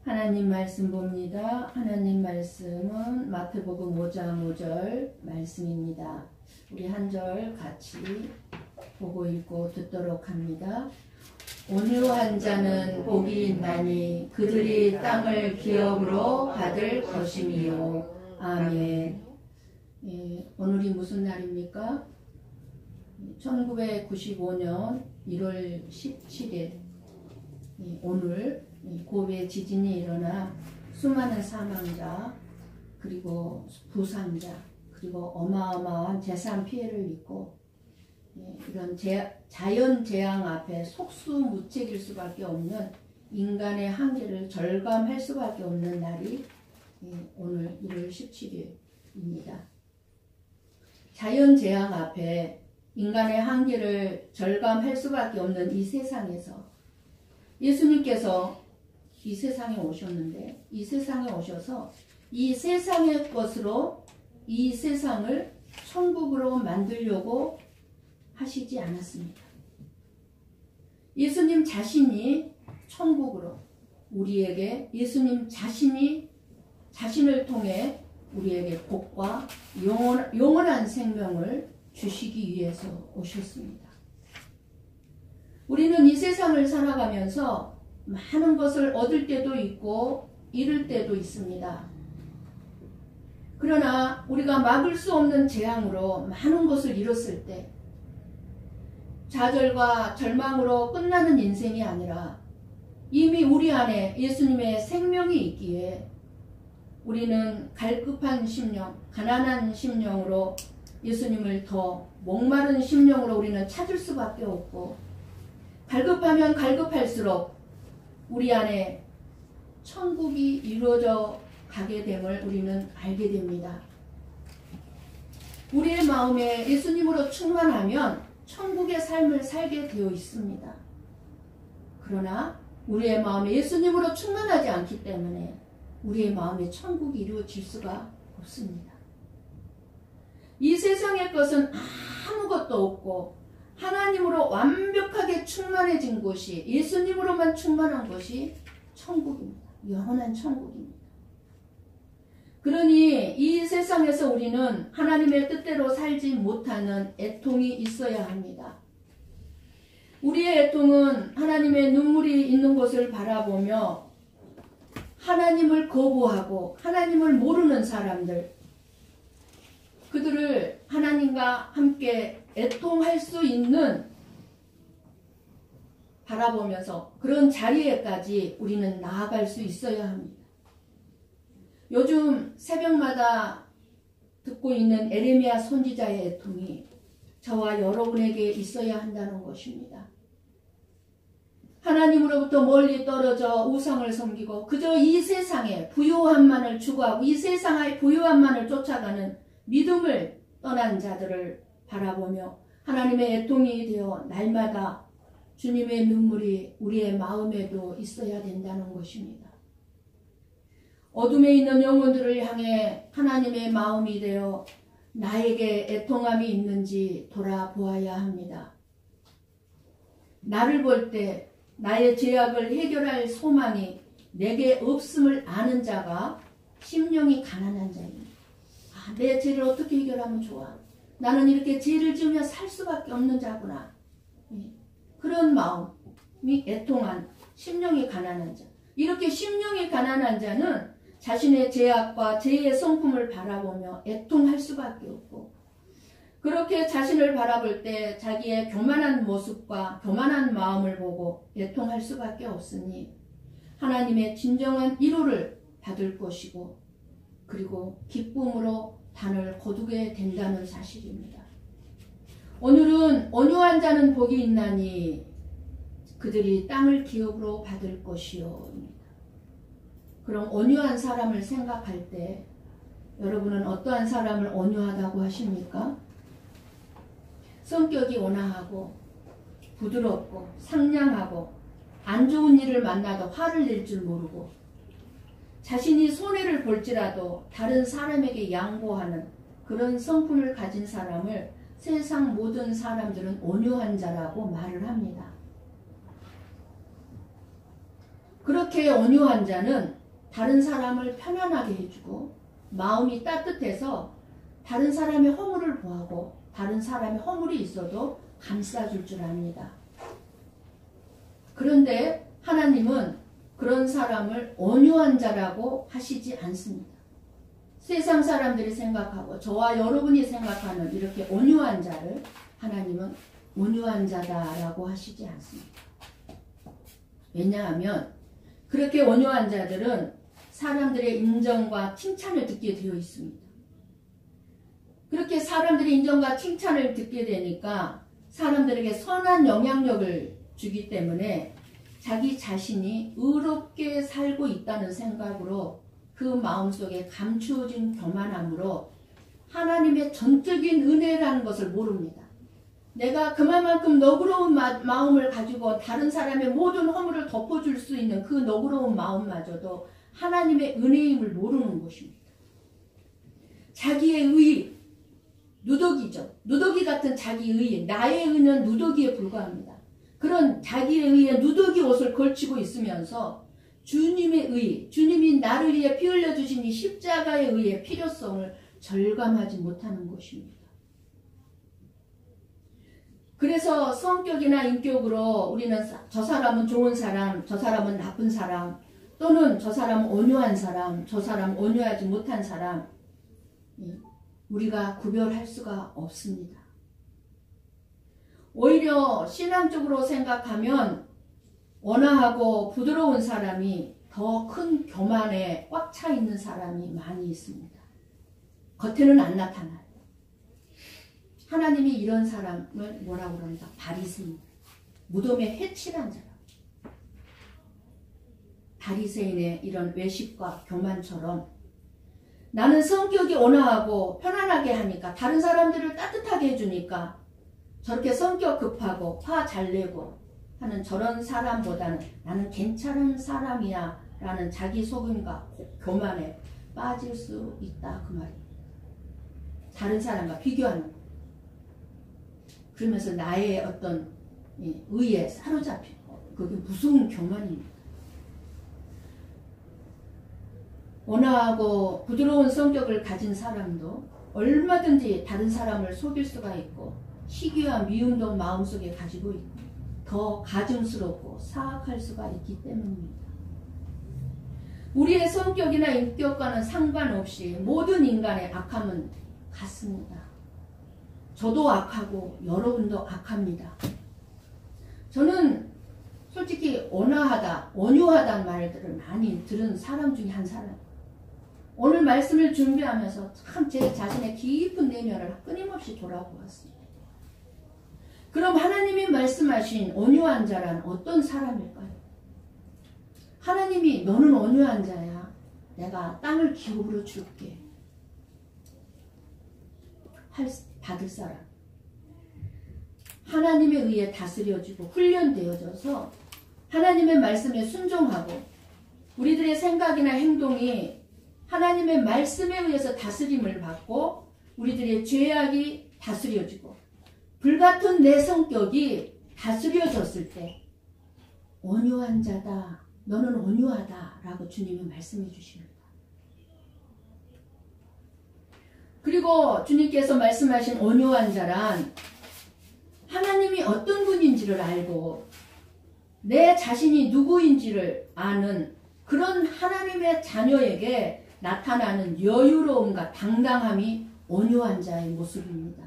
하나님 말씀 봅니다. 하나님 말씀은 마태복음 5장 5절 말씀입니다. 우리 한 절 같이 보고 읽고 듣도록 합니다. 온유한 자는 복이 있나니 그들이 땅을 기업으로 받을 것이니요. 아멘. 오늘이 무슨 날입니까? 1995년 1월 17일 오늘 고베 지진이 일어나 수많은 사망자 그리고 부상자 그리고 어마어마한 재산 피해를 입고 이런 자연 재앙 앞에 속수무책일 수밖에 없는 인간의 한계를 절감할 수밖에 없는 날이 오늘 1월 17일입니다. 자연 재앙 앞에 인간의 한계를 절감할 수밖에 없는 이 세상에서 예수님께서 이 세상에 오셨는데 이 세상에 오셔서 이 세상의 것으로 이 세상을 천국으로 만들려고 하시지 않았습니다. 예수님 자신이 천국으로 우리에게 예수님 자신이 자신을 통해 우리에게 복과 영원한 생명을 주시기 위해서 오셨습니다. 우리는 이 세상을 살아가면서 많은 것을 얻을 때도 있고 잃을 때도 있습니다. 그러나 우리가 막을 수 없는 재앙으로 많은 것을 잃었을 때 좌절과 절망으로 끝나는 인생이 아니라 이미 우리 안에 예수님의 생명이 있기에 우리는 갈급한 심령, 가난한 심령으로 예수님을 더 목마른 심령으로 우리는 찾을 수밖에 없고 갈급하면 갈급할수록 우리 안에 천국이 이루어져 가게 됨을 우리는 알게 됩니다. 우리의 마음에 예수님으로 충만하면 천국의 삶을 살게 되어 있습니다. 그러나 우리의 마음에 예수님으로 충만하지 않기 때문에 우리의 마음에 천국이 이루어질 수가 없습니다. 이 세상의 것은 아무것도 없고 하나님으로 완벽하게 충만해진 곳이 예수님으로만 충만한 것이 천국입니다. 영원한 천국입니다. 그러니 이 세상에서 우리는 하나님의 뜻대로 살지 못하는 애통이 있어야 합니다. 우리의 애통은 하나님의 눈물이 있는 곳을 바라보며 하나님을 거부하고 하나님을 모르는 사람들 그들을 하나님과 함께 애통할 수 있는 바라보면서 그런 자리에까지 우리는 나아갈 수 있어야 합니다. 요즘 새벽마다 듣고 있는 에레미야 선지자의 애통이 저와 여러분에게 있어야 한다는 것입니다. 하나님으로부터 멀리 떨어져 우상을 섬기고 그저 이 세상의 부요함만을 추구하고 이 세상의 부요함만을 쫓아가는 믿음을 떠난 자들을 바라보며 하나님의 애통이 되어 날마다 주님의 눈물이 우리의 마음에도 있어야 된다는 것입니다. 어둠에 있는 영혼들을 향해 하나님의 마음이 되어 나에게 애통함이 있는지 돌아보아야 합니다. 나를 볼 때 나의 죄악을 해결할 소망이 내게 없음을 아는 자가 심령이 가난한 자입니다. 내 죄를 어떻게 해결하면 좋아? 나는 이렇게 죄를 지으며 살 수밖에 없는 자구나. 그런 마음이 애통한 심령이 가난한 자. 이렇게 심령이 가난한 자는 자신의 죄악과 죄의 성품을 바라보며 애통할 수밖에 없고 그렇게 자신을 바라볼 때 자기의 교만한 모습과 교만한 마음을 보고 애통할 수밖에 없으니 하나님의 진정한 위로를 받을 것이고 그리고 기쁨으로 단을 거두게 된다는 사실입니다. 오늘은 온유한 자는 복이 있나니 그들이 땅을 기업으로 받을 것이요. 그럼 온유한 사람을 생각할 때 여러분은 어떠한 사람을 온유하다고 하십니까? 성격이 온화하고 부드럽고 상냥하고 안 좋은 일을 만나도 화를 낼 줄 모르고 자신이 손해를 볼지라도 다른 사람에게 양보하는 그런 성품을 가진 사람을 세상 모든 사람들은 온유한 자라고 말을 합니다. 그렇게 온유한 자는 다른 사람을 편안하게 해주고 마음이 따뜻해서 다른 사람의 허물을 보하고 다른 사람의 허물이 있어도 감싸줄 줄 압니다. 그런데 하나님은 그런 사람을 온유한 자라고 하시지 않습니다. 세상 사람들이 생각하고 저와 여러분이 생각하는 이렇게 온유한 자를 하나님은 온유한 자다라고 하시지 않습니다. 왜냐하면 그렇게 온유한 자들은 사람들의 인정과 칭찬을 듣게 되어 있습니다. 그렇게 사람들의 인정과 칭찬을 듣게 되니까 사람들에게 선한 영향력을 주기 때문에 자기 자신이 의롭게 살고 있다는 생각으로 그 마음속에 감추어진 교만함으로 하나님의 전적인 은혜라는 것을 모릅니다. 내가 그만큼 너그러운 마음을 가지고 다른 사람의 모든 허물을 덮어줄 수 있는 그 너그러운 마음마저도 하나님의 은혜임을 모르는 것입니다. 자기의 의, 누더기죠. 누더기 같은 자기 의, 나의 의는 누더기에 불과합니다. 그런 자기의 의에 누더기 옷을 걸치고 있으면서 주님의 의, 주님이 나를 위해 피 흘려주신 이 십자가의 의의 필요성을 절감하지 못하는 것입니다. 그래서 성격이나 인격으로 우리는 저 사람은 좋은 사람, 저 사람은 나쁜 사람, 또는 저 사람은 온유한 사람, 저 사람은 온유하지 못한 사람, 우리가 구별할 수가 없습니다. 오히려 신앙적으로 생각하면 온화하고 부드러운 사람이 더 큰 교만에 꽉 차 있는 사람이 많이 있습니다. 겉에는 안 나타나요. 하나님이 이런 사람을 뭐라고 그럽니다. 바리새인, 무덤에 회칠한 사람. 바리새인의 이런 외식과 교만처럼 나는 성격이 온화하고 편안하게 하니까 다른 사람들을 따뜻하게 해주니까 저렇게 성격 급하고 화 잘 내고 하는 저런 사람보다는 나는 괜찮은 사람이야 라는 자기 속임과 교만에 빠질 수 있다 그 말이에요. 다른 사람과 비교하는 거. 그러면서 나의 어떤 의에 사로잡히고 그게 무서운 교만입니다. 온화하고 부드러운 성격을 가진 사람도 얼마든지 다른 사람을 속일 수가 있고 시기와 미움도 마음속에 가지고 있고 더 가증스럽고 사악할 수가 있기 때문입니다. 우리의 성격이나 인격과는 상관없이 모든 인간의 악함은 같습니다. 저도 악하고 여러분도 악합니다. 저는 솔직히 온화하다, 온유하다는 말들을 많이 들은 사람 중에 한 사람. 오늘 말씀을 준비하면서 참 제 자신의 깊은 내면을 끊임없이 돌아보았습니다. 그럼 하나님이 말씀하신 온유한 자란 어떤 사람일까요? 하나님이 너는 온유한 자야. 내가 땅을 기업으로 줄게. 받을 사람. 하나님에 의해 다스려지고 훈련되어져서 하나님의 말씀에 순종하고 우리들의 생각이나 행동이 하나님의 말씀에 의해서 다스림을 받고 우리들의 죄악이 다스려지고 불같은 내 성격이 다스려졌을 때 온유한 자다. 너는 온유하다 라고 주님이 말씀해 주십니다. 그리고 주님께서 말씀하신 온유한 자란 하나님이 어떤 분인지를 알고 내 자신이 누구인지를 아는 그런 하나님의 자녀에게 나타나는 여유로움과 당당함이 온유한 자의 모습입니다.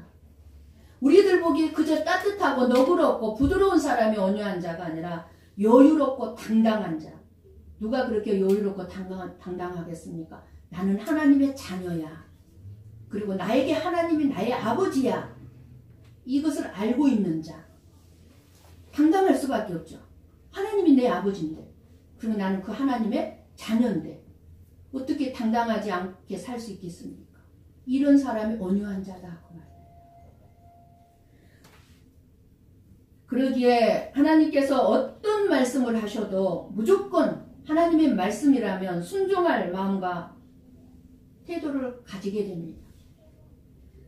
우리들 보기에 그저 따뜻하고 너그럽고 부드러운 사람이 온유한 자가 아니라 여유롭고 당당한 자. 누가 그렇게 여유롭고 당당하겠습니까? 나는 하나님의 자녀야. 그리고 나에게 하나님이 나의 아버지야. 이것을 알고 있는 자. 당당할 수밖에 없죠. 하나님이 내 아버지인데. 그리고 나는 그 하나님의 자녀인데. 어떻게 당당하지 않게 살 수 있겠습니까? 이런 사람이 온유한 자다. 그 말이에요. 그러기에 하나님께서 어떤 말씀을 하셔도 무조건 하나님의 말씀이라면 순종할 마음과 태도를 가지게 됩니다.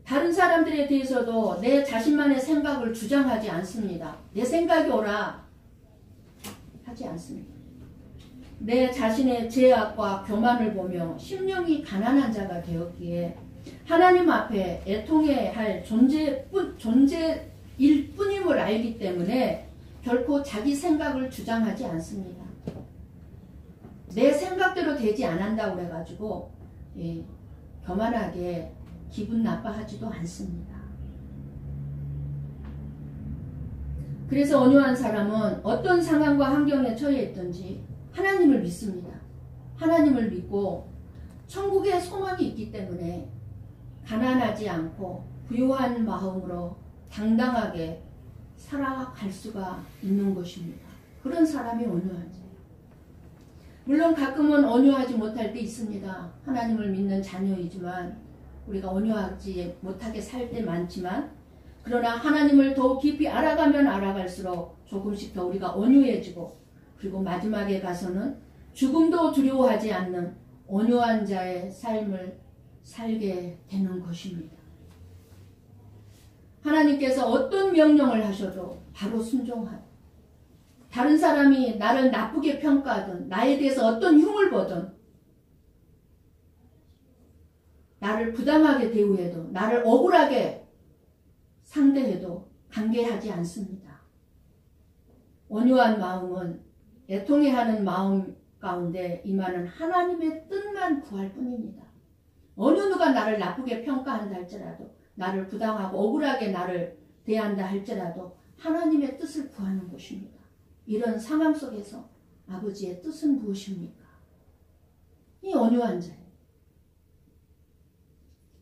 다른 사람들에 대해서도 내 자신만의 생각을 주장하지 않습니다. 내 생각이 옳아 하지 않습니다. 내 자신의 죄악과 교만을 보며 심령이 가난한 자가 되었기에 하나님 앞에 애통해야 할 존재일 뿐임을 알기 때문에 결코 자기 생각을 주장하지 않습니다. 내 생각대로 되지 않는다고 그래가지고 교만하게 기분 나빠하지도 않습니다. 그래서 온유한 사람은 어떤 상황과 환경에 처해 있든지 하나님을 믿습니다. 하나님을 믿고 천국의 소망이 있기 때문에 가난하지 않고 부유한 마음으로 당당하게 살아갈 수가 있는 것입니다. 그런 사람이 온유한 자예요. 물론 가끔은 온유하지 못할 때 있습니다. 하나님을 믿는 자녀이지만 우리가 온유하지 못하게 살 때 많지만 그러나 하나님을 더욱 깊이 알아가면 알아갈수록 조금씩 더 우리가 온유해지고 그리고 마지막에 가서는 죽음도 두려워하지 않는 온유한 자의 삶을 살게 되는 것입니다. 하나님께서 어떤 명령을 하셔도 바로 순종하고 다른 사람이 나를 나쁘게 평가하든 나에 대해서 어떤 흉을 보든 나를 부당하게 대우해도 나를 억울하게 상대해도 관계하지 않습니다. 온유한 마음은 애통해하는 마음 가운데 임하는 하나님의 뜻만 구할 뿐입니다. 어느 누가 나를 나쁘게 평가한다 할지라도 나를 부당하고 억울하게 나를 대한다 할지라도 하나님의 뜻을 구하는 것입니다. 이런 상황 속에서 아버지의 뜻은 무엇입니까? 이 온유한 자예요.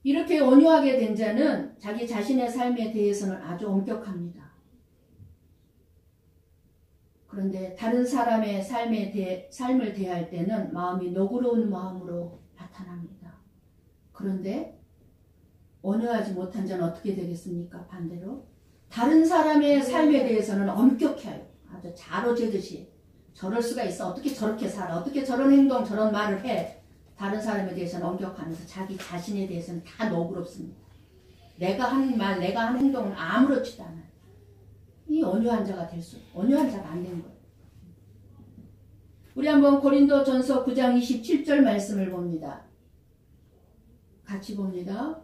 이렇게 온유하게 된 자는 자기 자신의 삶에 대해서는 아주 엄격합니다. 그런데 다른 사람의 삶을 대할 때는 마음이 너그러운 마음으로 나타납니다. 그런데 온유하지 못한 자는 어떻게 되겠습니까? 반대로 다른 사람의 삶에 대해서는 엄격해요. 아주 자로재듯이 저럴 수가 있어. 어떻게 저렇게 살아. 어떻게 저런 행동 저런 말을 해. 다른 사람에 대해서는 엄격하면서 자기 자신에 대해서는 다 너그럽습니다. 내가 한 말 내가 한 행동은 아무렇지도 않아요. 이 온유한 자가 온유한 자가 안 된 거예요. 우리 한번 고린도전서 9장 27절 말씀을 봅니다. 같이 봅니다.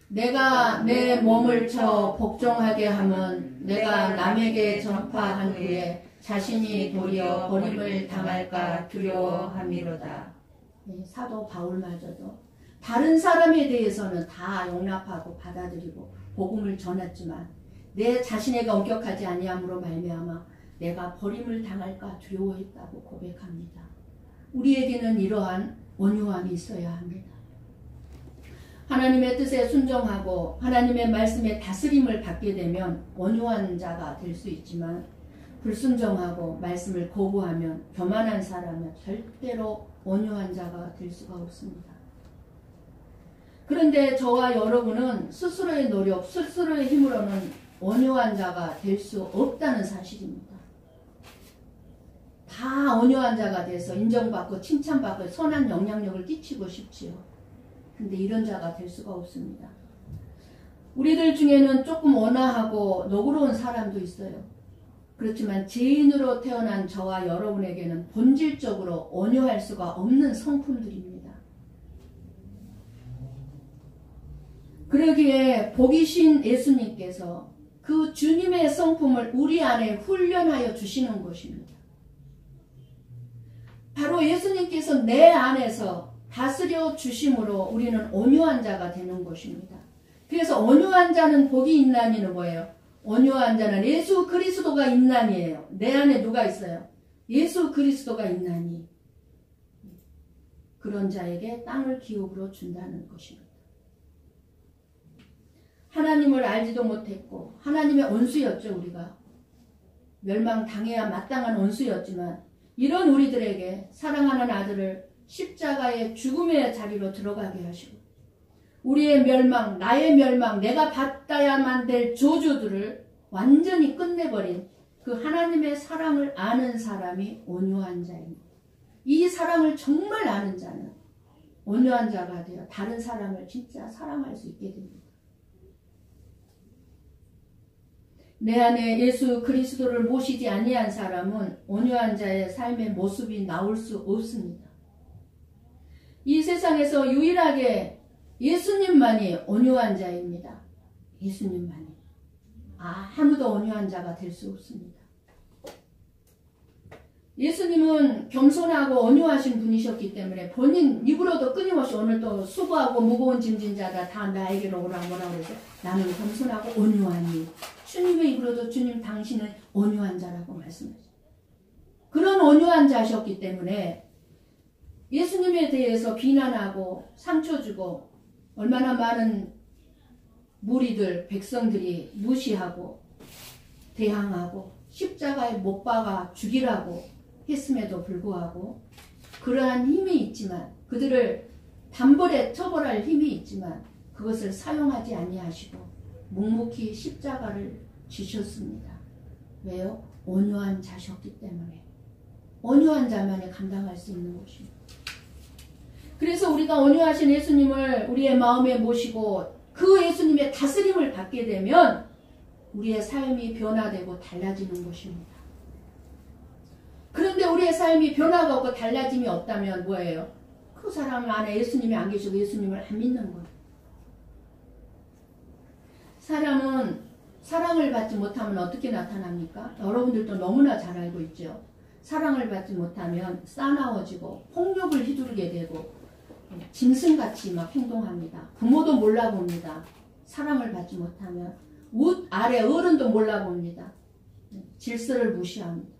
내가 내 몸을 쳐 복종하게 하면 내가 남에게 전파한 후에 자신이 도리어 버림을 당할까 두려워함이로다. 사도 바울마저도 다른 사람에 대해서는 다 용납하고 받아들이고 복음을 전했지만 내 자신에게 엄격하지 아니함으로 말미암아 내가 버림을 당할까 두려워했다고 고백합니다. 우리에게는 이러한 온유함이 있어야 합니다. 하나님의 뜻에 순종하고 하나님의 말씀에 다스림을 받게 되면 온유한 자가 될 수 있지만 불순종하고 말씀을 거부하면 교만한 사람은 절대로 온유한 자가 될 수가 없습니다. 그런데 저와 여러분은 스스로의 노력, 스스로의 힘으로는 온유한 자가 될 수 없다는 사실입니다. 다 온유한 자가 돼서 인정받고 칭찬받고 선한 영향력을 끼치고 싶지요. 근데 이런 자가 될 수가 없습니다. 우리들 중에는 조금 온화하고 너그러운 사람도 있어요. 그렇지만 죄인으로 태어난 저와 여러분에게는 본질적으로 온유할 수가 없는 성품들입니다. 그러기에 복이신 예수님께서 그 주님의 성품을 우리 안에 훈련하여 주시는 것입니다. 바로 예수님께서 내 안에서 다스려 주심으로 우리는 온유한 자가 되는 것입니다. 그래서 온유한 자는 복이 있나니는 뭐예요? 온유한 자는 예수 그리스도가 있나니예요. 내 안에 누가 있어요? 예수 그리스도가 있나니. 그런 자에게 땅을 기업으로 준다는 것입니다. 하나님을 알지도 못했고 하나님의 원수였죠. 우리가 멸망당해야 마땅한 원수였지만 이런 우리들에게 사랑하는 아들을 십자가의 죽음의 자리로 들어가게 하시고 우리의 멸망, 나의 멸망, 내가 받아야만 될 저주들을 완전히 끝내버린 그 하나님의 사랑을 아는 사람이 온유한 자입니다. 이 사랑을 정말 아는 자는 온유한 자가 되어 다른 사람을 진짜 사랑할 수 있게 됩니다. 내 안에 예수 그리스도를 모시지 아니한 사람은 온유한 자의 삶의 모습이 나올 수 없습니다. 이 세상에서 유일하게 예수님만이 온유한 자입니다. 예수님만이. 아무도 온유한 자가 될 수 없습니다. 예수님은 겸손하고 온유하신 분이셨기 때문에 본인 입으로도 끊임없이 오늘 또 수고하고 무거운 짐진 자다 다 나에게로 오라 뭐라 그래서 나는 겸손하고 온유하니 주님의 입으로도 주님 당신은 온유한 자라고 말씀하셨어요. 그런 온유한 자셨기 때문에 예수님에 대해서 비난하고 상처 주고 얼마나 많은 무리들 백성들이 무시하고 대항하고 십자가에 못 박아 죽이라고 했음에도 불구하고 그러한 힘이 있지만 그들을 단벌에 처벌할 힘이 있지만 그것을 사용하지 아니하시고 묵묵히 십자가를 지셨습니다. 왜요? 온유한 자셨기 때문에. 온유한 자만이 감당할 수 있는 것입니다. 그래서 우리가 온유하신 예수님을 우리의 마음에 모시고 그 예수님의 다스림을 받게 되면 우리의 삶이 변화되고 달라지는 것입니다. 그런데 우리의 삶이 변화가 없고 달라짐이 없다면 뭐예요? 그 사람 안에 예수님이 안 계시고 예수님을 안 믿는 거예요. 사람은 사랑을 받지 못하면 어떻게 나타납니까? 여러분들도 너무나 잘 알고 있죠. 사랑을 받지 못하면 싸나워지고 폭력을 휘두르게 되고 짐승같이 막 행동합니다. 부모도 몰라봅니다. 사랑을 받지 못하면 아래 어른도 몰라봅니다. 질서를 무시합니다.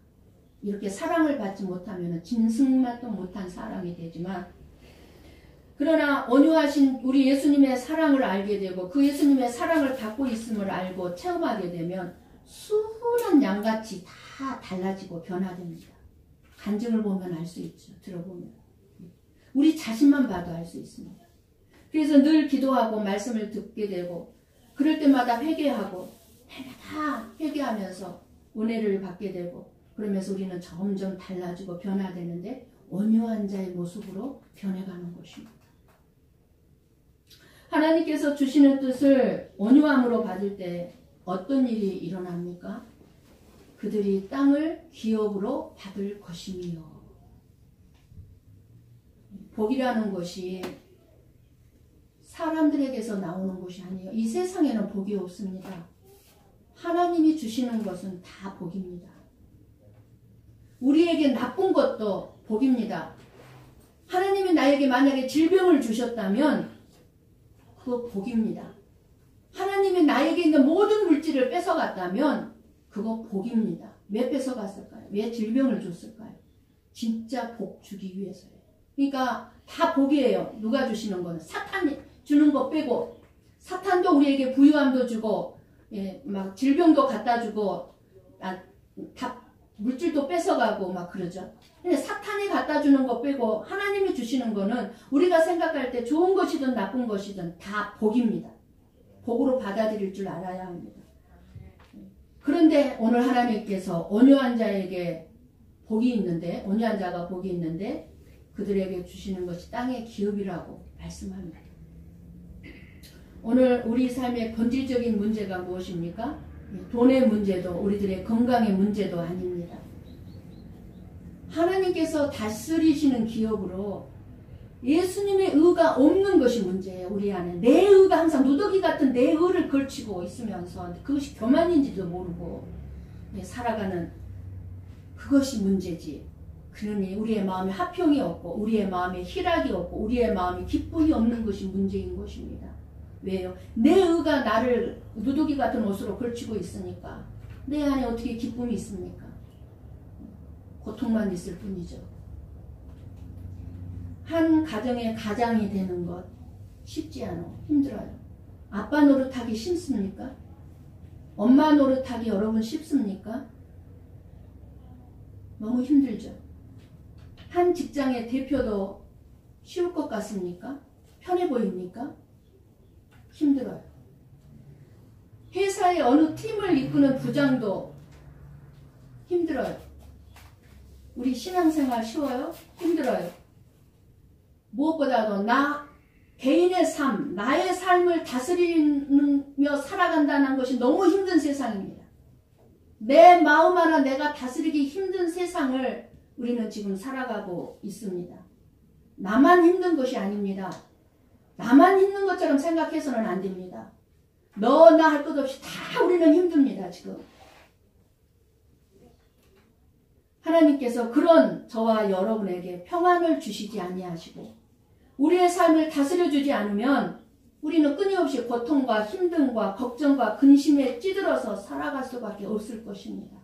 이렇게 사랑을 받지 못하면 짐승만도 못한 사랑이 되지만 그러나 온유하신 우리 예수님의 사랑을 알게 되고 그 예수님의 사랑을 받고 있음을 알고 체험하게 되면 수많은 양같이 다 달라지고 변화됩니다. 간증을 보면 알 수 있죠. 들어보면. 우리 자신만 봐도 알 수 있습니다. 그래서 늘 기도하고 말씀을 듣게 되고 그럴 때마다 회개하고 다 회개하면서 은혜를 받게 되고 그러면서 우리는 점점 달라지고 변화되는데 온유한 자의 모습으로 변해가는 것입니다. 하나님께서 주시는 뜻을 온유함으로 받을 때 어떤 일이 일어납니까? 그들이 땅을 기업으로 받을 것이며 복이라는 것이 사람들에게서 나오는 것이 아니에요. 이 세상에는 복이 없습니다. 하나님이 주시는 것은 다 복입니다. 우리에게 나쁜 것도 복입니다. 하나님이 나에게 만약에 질병을 주셨다면 그거 복입니다. 하나님이 나에게 있는 모든 물질을 뺏어갔다면 그거 복입니다. 왜 뺏어갔을까요? 왜 질병을 줬을까요? 진짜 복 주기 위해서요. 그러니까 다 복이에요. 누가 주시는 거는 사탄이 주는 거 빼고 사탄도 우리에게 부유함도 주고 막 질병도 갖다 주고 다 물질도 뺏어가고 막 그러죠. 근데 사탄이 갖다 주는 거 빼고 하나님이 주시는 거는 우리가 생각할 때 좋은 것이든 나쁜 것이든 다 복입니다. 복으로 받아들일 줄 알아야 합니다. 그런데 오늘 하나님께서 온유한 자에게 복이 있는데 온유한 자가 복이 있는데 그들에게 주시는 것이 땅의 기업이라고 말씀합니다. 오늘 우리 삶의 본질적인 문제가 무엇입니까? 돈의 문제도 우리들의 건강의 문제도 아닙니다. 하나님께서 다스리시는 기업으로 예수님의 의가 없는 것이 문제예요. 우리 안에 내 의가 항상 누더기 같은 내 의를 걸치고 있으면서 그것이 교만인지도 모르고 살아가는 그것이 문제지. 그러니 우리의 마음에 화평이 없고 우리의 마음에 희락이 없고 우리의 마음에 기쁨이 없는 것이 문제인 것입니다. 왜요? 내 의가 나를 누더기 같은 옷으로 걸치고 있으니까 내 안에 어떻게 기쁨이 있습니까? 고통만 있을 뿐이죠. 한 가정의 가장이 되는 것 쉽지 않아. 힘들어요. 아빠 노릇하기 쉽습니까? 엄마 노릇하기 여러분 쉽습니까? 너무 힘들죠. 한 직장의 대표도 쉬울 것 같습니까? 편해 보입니까? 힘들어요. 회사의 어느 팀을 이끄는 부장도 힘들어요. 우리 신앙생활 쉬워요? 힘들어요. 무엇보다도 개인의 삶, 나의 삶을 다스리며 살아간다는 것이 너무 힘든 세상입니다. 내 마음 하나 내가 다스리기 힘든 세상을 우리는 지금 살아가고 있습니다. 나만 힘든 것이 아닙니다. 나만 힘든 것처럼 생각해서는 안 됩니다. 너 나 할 것 없이 다 우리는 힘듭니다. 지금 하나님께서 그런 저와 여러분에게 평안을 주시지 아니하시고 우리의 삶을 다스려 주지 않으면 우리는 끊임없이 고통과 힘듦과 걱정과 근심에 찌들어서 살아갈 수밖에 없을 것입니다.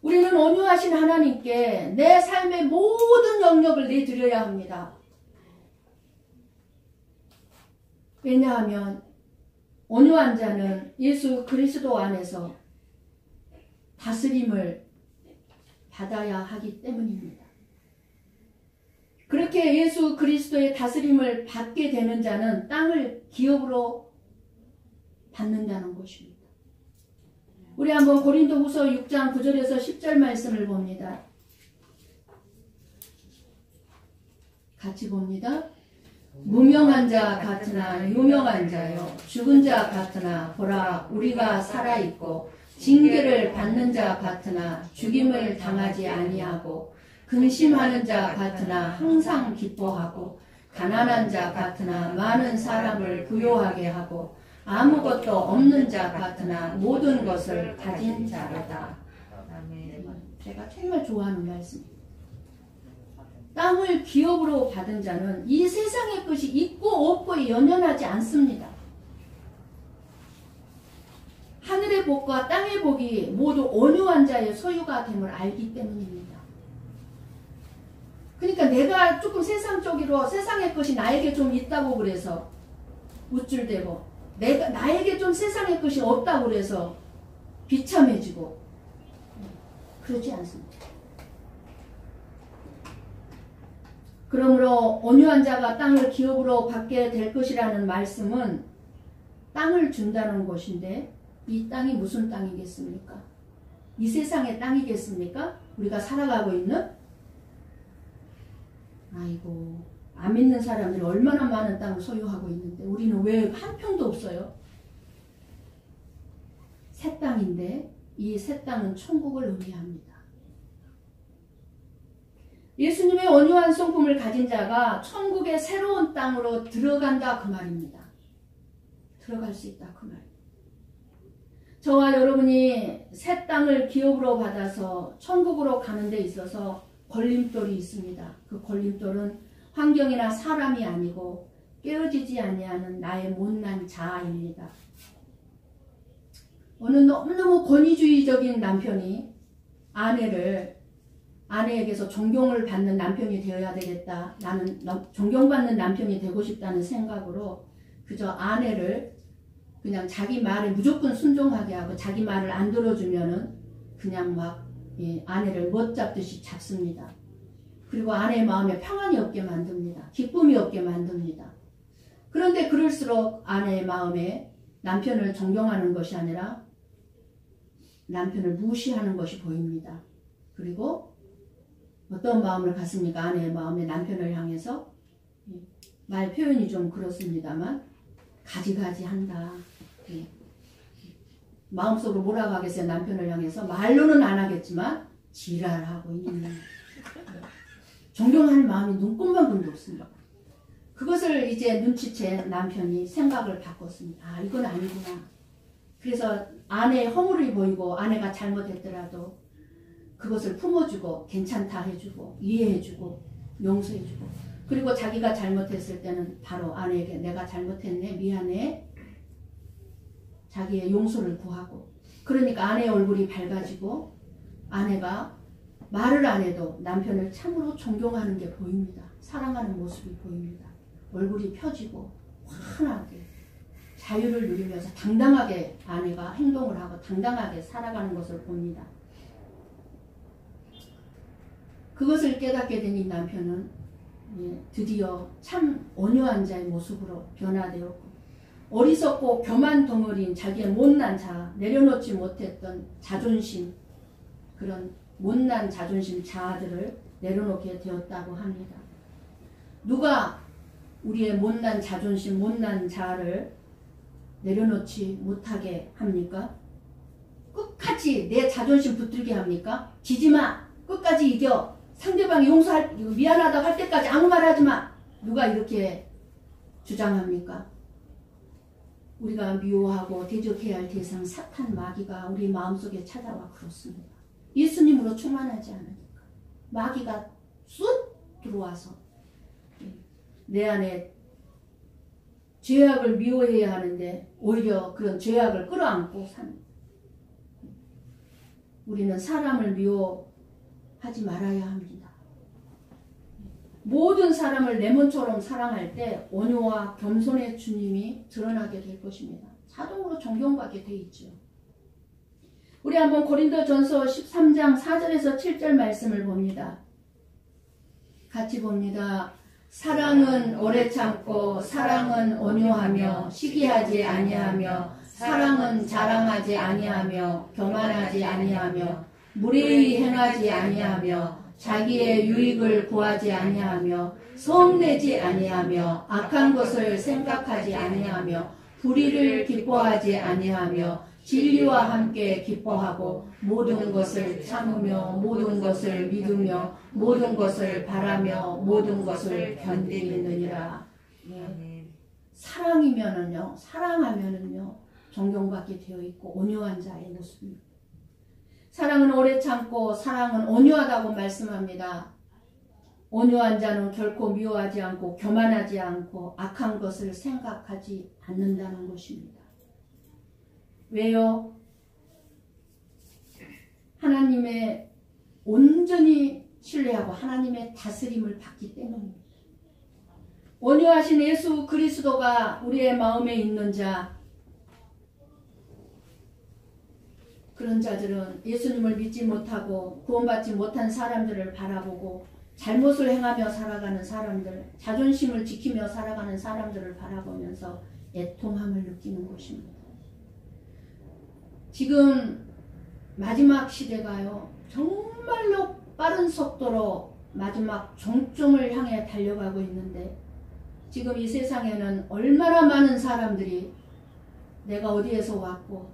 우리는 온유하신 하나님께 내 삶의 모든 영역을 내드려야 합니다. 왜냐하면 온유한 자는 예수 그리스도 안에서 다스림을 받아야 하기 때문입니다. 그렇게 예수 그리스도의 다스림을 받게 되는 자는 땅을 기업으로 받는다는 것입니다. 우리 한번 고린도후서 6장 9절에서 10절 말씀을 봅니다. 같이 봅니다. 무명한 자 같으나 유명한 자요 죽은 자 같으나 보라 우리가 살아있고 징계를 받는 자 같으나 죽임을 당하지 아니하고 근심하는 자 같으나 항상 기뻐하고 가난한 자 같으나 많은 사람을 부요하게 하고 아무것도 없는 자 같으나 모든 것을 가진 자로다. 제가 정말 좋아하는 말씀입니다. 땅을 기업으로 받은 자는 이 세상의 것이 있고 없고에 연연하지 않습니다. 하늘의 복과 땅의 복이 모두 온유한 자의 소유가 됨을 알기 때문입니다. 그러니까 내가 조금 세상적으로 세상의 것이 나에게 좀 있다고 그래서 우쭐대고 나에게 좀 세상의 것이 없다고 그래서 비참해지고 그러지 않습니다. 그러므로 온유한 자가 땅을 기업으로 받게 될 것이라는 말씀은 땅을 준다는 것인데 이 땅이 무슨 땅이겠습니까? 이 세상의 땅이겠습니까? 우리가 살아가고 있는? 아이고 안 믿는 사람들이 얼마나 많은 땅을 소유하고 있는데 우리는 왜 한 평도 없어요? 새 땅인데 이 새 땅은 천국을 의미합니다. 예수님의 온유한 성품을 가진 자가 천국의 새로운 땅으로 들어간다 그 말입니다. 들어갈 수 있다 그 말입니다. 저와 여러분이 새 땅을 기업으로 받아서 천국으로 가는 데 있어서 걸림돌이 있습니다. 그 걸림돌은 환경이나 사람이 아니고 깨어지지 아니하는 나의 못난 자아입니다. 어느 너무너무 권위주의적인 남편이 아내에게서 존경을 받는 남편이 되어야 되겠다. 나는 존경받는 남편이 되고 싶다는 생각으로 그저 아내를 그냥 자기 말에 무조건 순종하게 하고 자기 말을 안 들어주면은 그냥 막 아내를 못잡듯이 잡습니다. 그리고 아내의 마음에 평안이 없게 만듭니다. 기쁨이 없게 만듭니다. 그런데 그럴수록 아내의 마음에 남편을 존경하는 것이 아니라 남편을 무시하는 것이 보입니다. 그리고 어떤 마음을 갖습니까? 아내의 마음에 남편을 향해서 말 표현이 좀 그렇습니다만 가지가지 한다. 마음속으로 뭐라고 하겠어요? 남편을 향해서 말로는 안 하겠지만 지랄하고 있는 존경하는 마음이 눈꼽만큼도 없습니다. 그것을 이제 눈치챈 남편이 생각을 바꿨습니다. 아 이건 아니구나. 그래서 아내의 허물이 보이고 아내가 잘못했더라도 그것을 품어주고 괜찮다 해주고 이해해주고 용서해주고 그리고 자기가 잘못했을 때는 바로 아내에게 내가 잘못했네 미안해 자기의 용서를 구하고 그러니까 아내의 얼굴이 밝아지고 아내가 말을 안 해도 남편을 참으로 존경하는 게 보입니다. 사랑하는 모습이 보입니다. 얼굴이 펴지고 환하게 자유를 누리면서 당당하게 아내가 행동을 하고 당당하게 살아가는 것을 봅니다. 그것을 깨닫게 된 이 남편은 드디어 참 온유한 자의 모습으로 변화되었고 어리석고 교만 덩어리인 자기의 못난 자아 내려놓지 못했던 자존심 그런 못난 자존심 자아들을 내려놓게 되었다고 합니다. 누가 우리의 못난 자존심 못난 자아를 내려놓지 못하게 합니까? 끝까지 내 자존심 붙들게 합니까? 지지마. 끝까지 이겨. 상대방이 미안하다고 할 때까지 아무 말 하지마. 누가 이렇게 주장합니까? 우리가 미워하고 대적해야 할 대상 사탄 마귀가 우리 마음속에 찾아와 그렇습니다. 예수님으로 충만하지 않으니까 마귀가 쑥 들어와서 내 안에 죄악을 미워해야 하는데 오히려 그런 죄악을 끌어안고 사는, 우리는 사람을 미워하지 말아야 합니다. 모든 사람을 내 몸처럼 사랑할 때 온유와 겸손의 주님이 드러나게 될 것입니다. 자동으로 존경받게 돼 있죠. 우리 한번 고린도전서 13장 4절에서 7절 말씀을 봅니다. 같이 봅니다. 사랑은 오래 참고 사랑은 온유하며 시기하지 아니하며 사랑은 자랑하지 아니하며 교만하지 아니하며 무례히 행하지 아니하며 자기의 유익을 구하지 아니하며 성내지 아니하며 악한 것을 생각하지 아니하며 불의를 기뻐하지 아니하며 진리와 함께 기뻐하고 모든 것을 참으며 모든 것을 믿으며 모든 것을 바라며 모든 것을 견디느니라. 예. 사랑하면은요 존경받게 되어 있고 온유한 자의 모습입니다. 사랑은 오래 참고 사랑은 온유하다고 말씀합니다. 온유한 자는 결코 미워하지 않고 교만하지 않고 악한 것을 생각하지 않는다는 것입니다. 왜요? 하나님의 온전히 신뢰하고 하나님의 다스림을 받기 때문입니다. 온유하신 예수 그리스도가 우리의 마음에 있는 자, 그런 자들은 예수님을 믿지 못하고 구원받지 못한 사람들을 바라보고 잘못을 행하며 살아가는 사람들, 자존심을 지키며 살아가는 사람들을 바라보면서 애통함을 느끼는 것입니다. 지금 마지막 시대가요, 정말로 빠른 속도로 마지막 종점을 향해 달려가고 있는데, 지금 이 세상에는 얼마나 많은 사람들이 내가 어디에서 왔고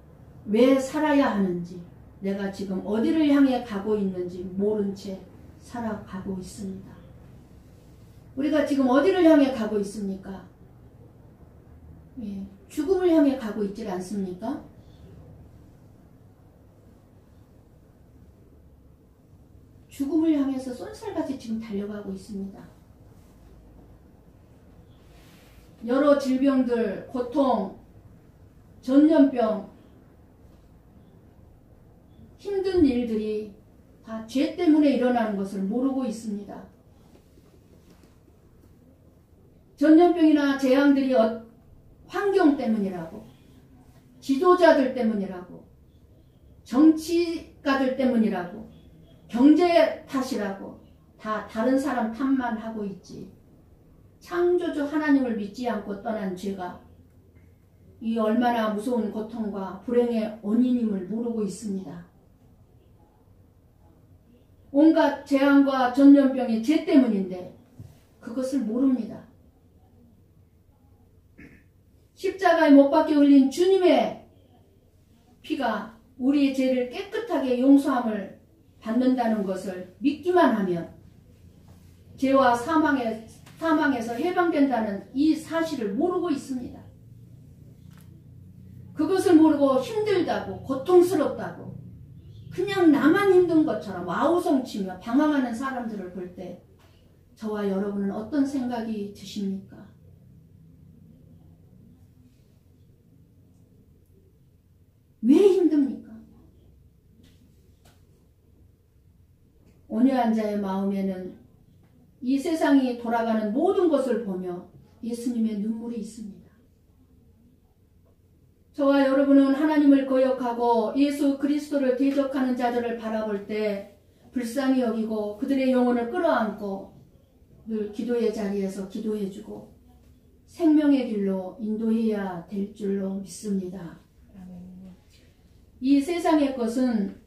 왜 살아야 하는지, 내가 지금 어디를 향해 가고 있는지 모른 채 살아가고 있습니다. 우리가 지금 어디를 향해 가고 있습니까? 예, 죽음을 향해 가고 있지 않습니까? 죽음을 향해서 쏜살같이 지금 달려가고 있습니다. 여러 질병들, 고통, 전염병, 힘든 일들이 다 죄 때문에 일어나는 것을 모르고 있습니다. 전염병이나 재앙들이 환경 때문이라고, 지도자들 때문이라고, 정치가들 때문이라고, 경제 탓이라고 다 다른 사람 탓만 하고 있지, 창조주 하나님을 믿지 않고 떠난 죄가 이 얼마나 무서운 고통과 불행의 원인임을 모르고 있습니다. 온갖 재앙과 전염병이 죄 때문인데 그것을 모릅니다. 십자가에 못 박혀 흘린 주님의 피가 우리의 죄를 깨끗하게 용서함을 받는다는 것을 믿기만 하면 죄와 사망에서 해방된다는 이 사실을 모르고 있습니다. 그것을 모르고 힘들다고, 고통스럽다고, 그냥 나만 힘든 것처럼 아우성치며 방황하는 사람들을 볼 때 저와 여러분은 어떤 생각이 드십니까? 왜 힘듭니까? 온유한 자의 마음에는 이 세상이 돌아가는 모든 것을 보며 예수님의 눈물이 있습니다. 저와 여러분은 하나님을 거역하고 예수 그리스도를 대적하는 자들을 바라볼 때 불쌍히 여기고 그들의 영혼을 끌어안고 늘 기도의 자리에서 기도해주고 생명의 길로 인도해야 될 줄로 믿습니다. 이 세상의 것은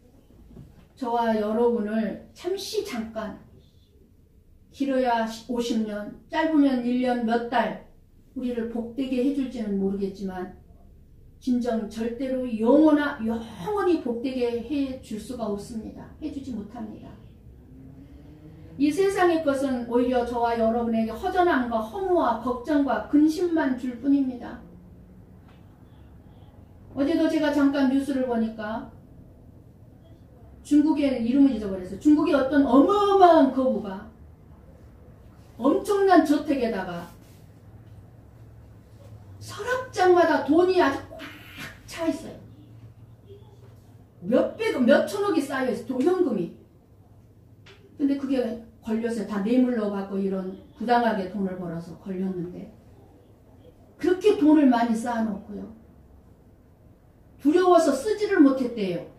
저와 여러분을 잠깐, 길어야 50년, 짧으면 1년 몇 달 우리를 복되게 해줄지는 모르겠지만 진정 절대로 영원히 복되게 해줄 수가 없습니다. 해주지 못합니다. 이 세상의 것은 오히려 저와 여러분에게 허전함과 허무와 걱정과 근심만 줄 뿐입니다. 어제도 제가 잠깐 뉴스를 보니까 중국의 이름을 잊어버렸어요. 중국의 어떤 어마어마한 거부가 엄청난 저택에다가 서랍장마다 돈이 아주 꽉 차 있어요. 몇 천억이 쌓여있어요. 현금이. 근데 그게 걸렸어요. 다 뇌물로 받고 이런 부당하게 돈을 벌어서 걸렸는데 그렇게 돈을 많이 쌓아놓고요. 두려워서 쓰지를 못했대요.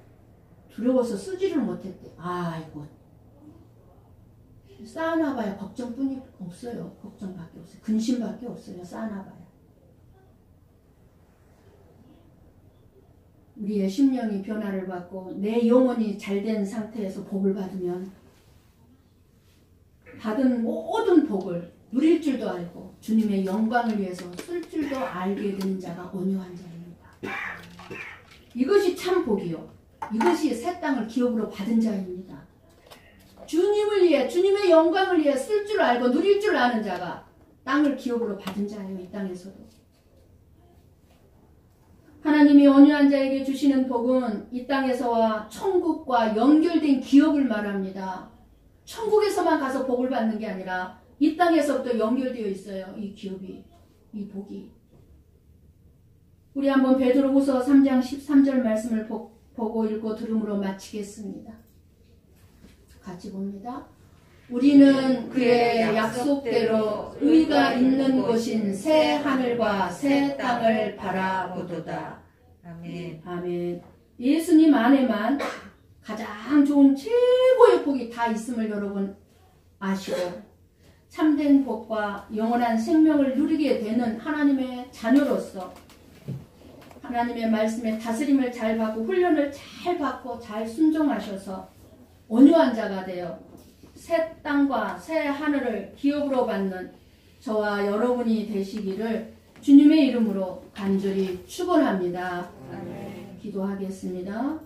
두려워서 쓰지를 못했대. 아이고. 쌓아놔봐야 걱정뿐이 없어요. 걱정밖에 없어요. 근심밖에 없어요. 쌓아놔봐야. 우리의 심령이 변화를 받고 내 영혼이 잘된 상태에서 복을 받으면 받은 모든 복을 누릴 줄도 알고 주님의 영광을 위해서 쓸 줄도 알게 되는 자가 온유한 자입니다. 이것이 참 복이요. 이것이 새 땅을 기업으로 받은 자입니다. 주님을 위해 주님의 영광을 위해 쓸 줄 알고 누릴 줄 아는 자가 땅을 기업으로 받은 자예요. 이 땅에서도. 하나님이 온유한 자에게 주시는 복은 이 땅에서와 천국과 연결된 기업을 말합니다. 천국에서만 가서 복을 받는 게 아니라 이 땅에서부터 연결되어 있어요. 이 기업이, 이 복이. 우리 한번 베드로후서 3장 13절 말씀을 보고 읽고 들음으로 마치겠습니다. 같이 봅니다. 우리는 그의 약속대로 의가 있는 곳인 새 하늘과 새 땅을 바라보도다. 아멘. 아멘. 예수님 안에만 가장 좋은 최고의 복이 다 있음을 여러분 아시고 참된 복과 영원한 생명을 누리게 되는 하나님의 자녀로서 하나님의 말씀에 다스림을 잘 받고 훈련을 잘 받고 잘 순종하셔서 온유한 자가 되어 새 땅과 새 하늘을 기업으로 받는 저와 여러분이 되시기를 주님의 이름으로 간절히 축원합니다. 기도하겠습니다.